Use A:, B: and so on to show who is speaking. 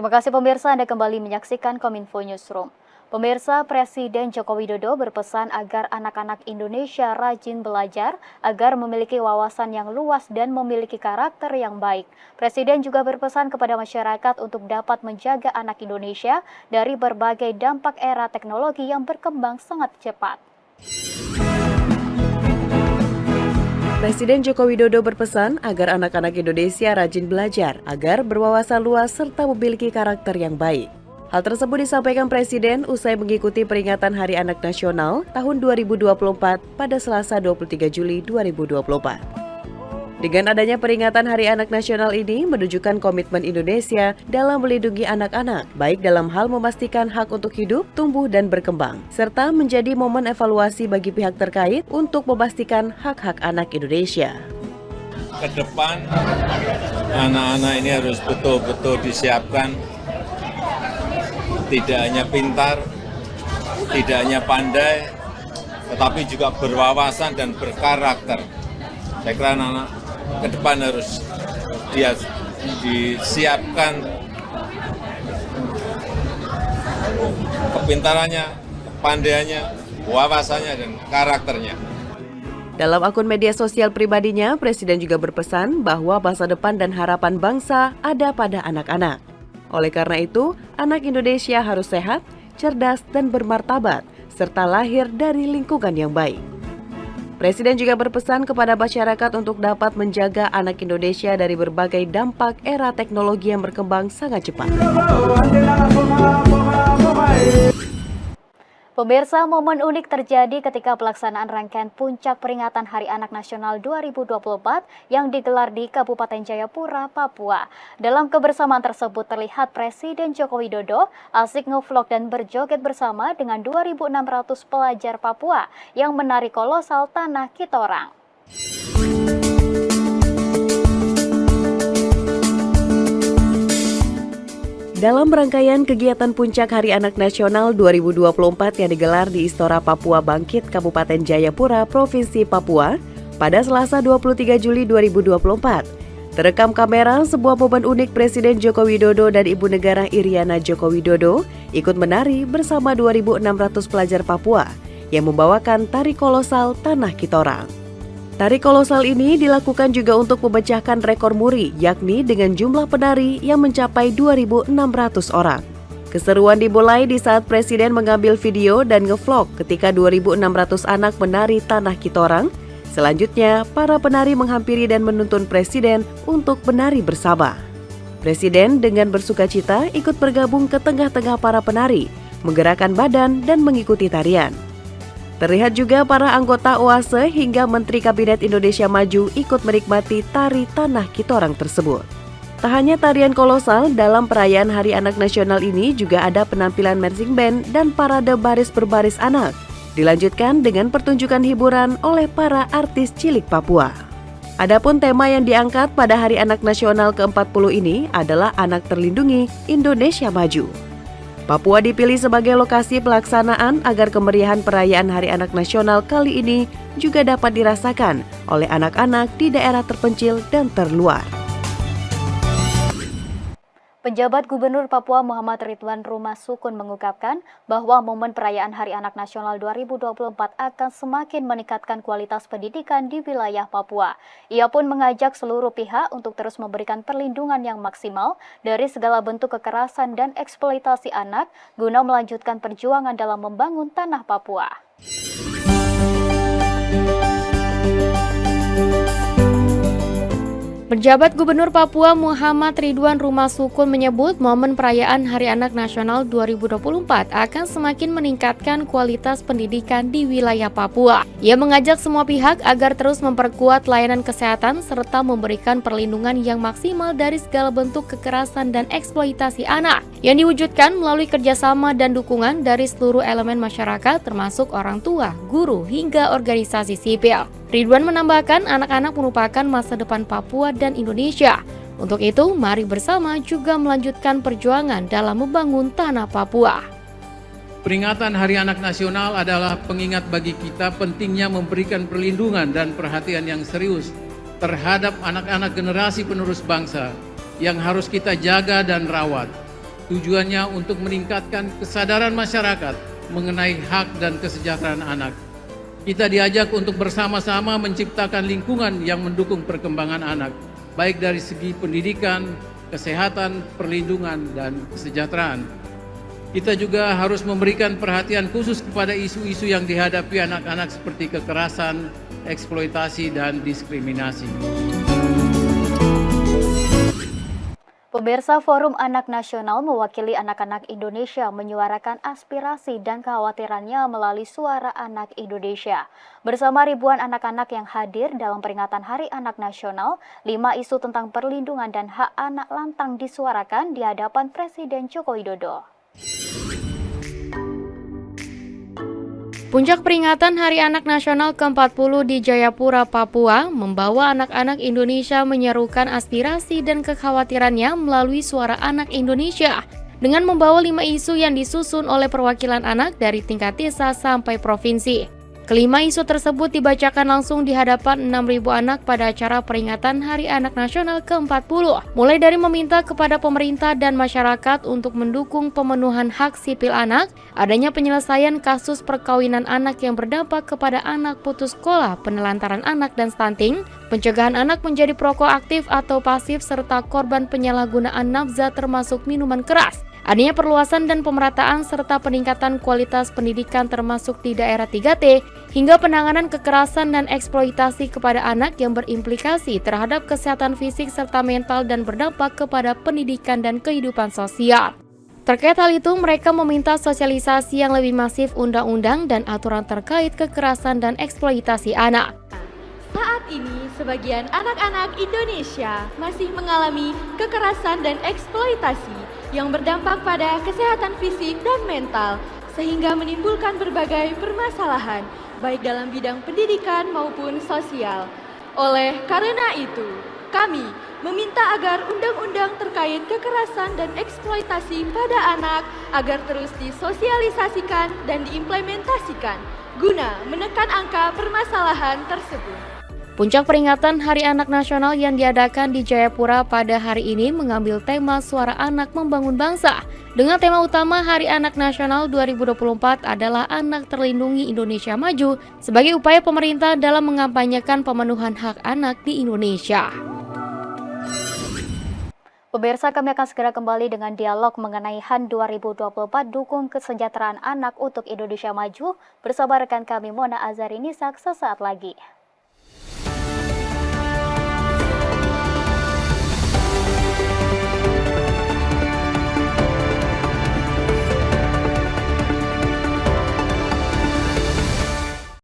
A: Terima kasih pemirsa, Anda kembali menyaksikan Kominfo Newsroom. Pemirsa, Presiden Joko Widodo berpesan agar anak-anak Indonesia rajin belajar, agar memiliki wawasan yang luas dan memiliki karakter yang baik. Presiden juga berpesan kepada masyarakat untuk dapat menjaga anak Indonesia dari berbagai dampak era teknologi yang berkembang sangat cepat.
B: Presiden Joko Widodo berpesan agar anak-anak Indonesia rajin belajar, agar berwawasan luas serta memiliki karakter yang baik. Hal tersebut disampaikan Presiden usai mengikuti peringatan Hari Anak Nasional tahun 2024 pada Selasa 23 Juli 2024. Dengan adanya peringatan Hari Anak Nasional ini menunjukkan komitmen Indonesia dalam melindungi anak-anak, baik dalam hal memastikan hak untuk hidup, tumbuh, dan berkembang, serta menjadi momen evaluasi bagi pihak terkait untuk memastikan hak-hak anak Indonesia.
C: Ke depan, anak-anak ini harus betul-betul disiapkan, tidak hanya pintar, tidak hanya pandai, tetapi juga berwawasan dan berkarakter. Saya kira anak-anak ke depan harus disiapkan kepintarannya, kepandaiannya, wawasannya, dan karakternya.
B: Dalam akun media sosial pribadinya, Presiden juga berpesan bahwa masa depan dan harapan bangsa ada pada anak-anak. Oleh karena itu, anak Indonesia harus sehat, cerdas, dan bermartabat, serta lahir dari lingkungan yang baik. Presiden juga berpesan kepada masyarakat untuk dapat menjaga anak Indonesia dari berbagai dampak era teknologi yang berkembang sangat cepat.
A: Pemirsa, momen unik terjadi ketika pelaksanaan rangkaian puncak peringatan Hari Anak Nasional 2024 yang digelar di Kabupaten Jayapura, Papua. Dalam kebersamaan tersebut terlihat Presiden Joko Widodo asik ngevlog dan berjoget bersama dengan 2.600 pelajar Papua yang menari kolosal Tanah Kitorang.
B: Dalam rangkaian kegiatan Puncak Hari Anak Nasional 2024 yang digelar di Istora Papua Bangkit, Kabupaten Jayapura, Provinsi Papua, pada Selasa 23 Juli 2024, terekam kamera sebuah momen unik Presiden Joko Widodo dan Ibu Negara Iriana Joko Widodo ikut menari bersama 2.600 pelajar Papua yang membawakan tari kolosal Tanah Kitorang. Tari kolosal ini dilakukan juga untuk memecahkan rekor muri, yakni dengan jumlah penari yang mencapai 2.600 orang. Keseruan dimulai di saat Presiden mengambil video dan ngevlog ketika 2.600 anak menari Tanah Kitorang. Selanjutnya, para penari menghampiri dan menuntun Presiden untuk menari bersama. Presiden dengan bersukacita ikut bergabung ke tengah-tengah para penari, menggerakkan badan dan mengikuti tarian. Terlihat juga para anggota OASE hingga Menteri Kabinet Indonesia Maju ikut menikmati tari Tanah Kitorang tersebut. Tak hanya tarian kolosal, dalam perayaan Hari Anak Nasional ini juga ada penampilan marching band dan parade baris berbaris anak. Dilanjutkan dengan pertunjukan hiburan oleh para artis cilik Papua. Adapun tema yang diangkat pada Hari Anak Nasional ke-40 ini adalah Anak Terlindungi Indonesia Maju. Papua dipilih sebagai lokasi pelaksanaan agar kemeriahan perayaan Hari Anak Nasional kali ini juga dapat dirasakan oleh anak-anak di daerah terpencil dan terluar.
A: Penjabat Gubernur Papua Muhammad Ridwan Rumah Sukun mengungkapkan bahwa momen perayaan Hari Anak Nasional 2024 akan semakin meningkatkan kualitas pendidikan di wilayah Papua. Ia pun mengajak seluruh pihak untuk terus memberikan perlindungan yang maksimal dari segala bentuk kekerasan dan eksploitasi anak guna melanjutkan perjuangan dalam membangun tanah Papua.
D: Penjabat Gubernur Papua Muhammad Ridwan Rumah Sukun menyebut momen perayaan Hari Anak Nasional 2024 akan semakin meningkatkan kualitas pendidikan di wilayah Papua. Ia mengajak semua pihak agar terus memperkuat layanan kesehatan serta memberikan perlindungan yang maksimal dari segala bentuk kekerasan dan eksploitasi anak yang diwujudkan melalui kerjasama dan dukungan dari seluruh elemen masyarakat termasuk orang tua, guru, hingga organisasi sipil. Ridwan menambahkan anak-anak merupakan masa depan Papua dan Indonesia. Untuk itu, mari bersama juga melanjutkan perjuangan dalam membangun tanah Papua.
E: Peringatan Hari Anak Nasional adalah pengingat bagi kita pentingnya memberikan perlindungan dan perhatian yang serius terhadap anak-anak generasi penerus bangsa yang harus kita jaga dan rawat. Tujuannya untuk meningkatkan kesadaran masyarakat mengenai hak dan kesejahteraan anak. Kita diajak untuk bersama-sama menciptakan lingkungan yang mendukung perkembangan anak, baik dari segi pendidikan, kesehatan, perlindungan, dan kesejahteraan. Kita juga harus memberikan perhatian khusus kepada isu-isu yang dihadapi anak-anak seperti kekerasan, eksploitasi, dan diskriminasi.
A: Pemirsa, Forum Anak Nasional mewakili anak-anak Indonesia menyuarakan aspirasi dan kekhawatirannya melalui Suara Anak Indonesia. Bersama ribuan anak-anak yang hadir dalam peringatan Hari Anak Nasional, 5 isu tentang perlindungan dan hak anak lantang disuarakan di hadapan Presiden Joko Widodo.
D: Puncak peringatan Hari Anak Nasional ke-40 di Jayapura, Papua, membawa anak-anak Indonesia menyerukan aspirasi dan kekhawatirannya melalui Suara Anak Indonesia, dengan membawa 5 isu yang disusun oleh perwakilan anak dari tingkat desa sampai provinsi. Kelima isu tersebut dibacakan langsung di hadapan 6.000 anak pada acara peringatan Hari Anak Nasional ke-40, mulai dari meminta kepada pemerintah dan masyarakat untuk mendukung pemenuhan hak sipil anak, adanya penyelesaian kasus perkawinan anak yang berdampak kepada anak putus sekolah, penelantaran anak dan stunting, pencegahan anak menjadi perokok aktif atau pasif, serta korban penyalahgunaan nafsa termasuk minuman keras. Adanya perluasan dan pemerataan serta peningkatan kualitas pendidikan termasuk di daerah 3T, hingga penanganan kekerasan dan eksploitasi kepada anak yang berimplikasi terhadap kesehatan fisik serta mental dan berdampak kepada pendidikan dan kehidupan sosial. Terkait hal itu, mereka meminta sosialisasi yang lebih masif undang-undang dan aturan terkait kekerasan dan eksploitasi anak.
F: Saat ini, sebagian anak-anak Indonesia masih mengalami kekerasan dan eksploitasi yang berdampak pada kesehatan fisik dan mental, sehingga menimbulkan berbagai permasalahan, baik dalam bidang pendidikan maupun sosial. Oleh karena itu, kami meminta agar undang-undang terkait kekerasan dan eksploitasi pada anak agar terus disosialisasikan dan diimplementasikan, guna menekan angka permasalahan tersebut.
D: Puncak peringatan Hari Anak Nasional yang diadakan di Jayapura pada hari ini mengambil tema Suara Anak Membangun Bangsa. Dengan tema utama Hari Anak Nasional 2024 adalah Anak Terlindungi Indonesia Maju sebagai upaya pemerintah dalam mengampanyekan pemenuhan hak anak di Indonesia.
A: Pemirsa, kami akan segera kembali dengan dialog mengenai HAN 2024 Dukung Kesejahteraan Anak untuk Indonesia Maju bersama rekan kami Mona Azhari Nisak sesaat lagi.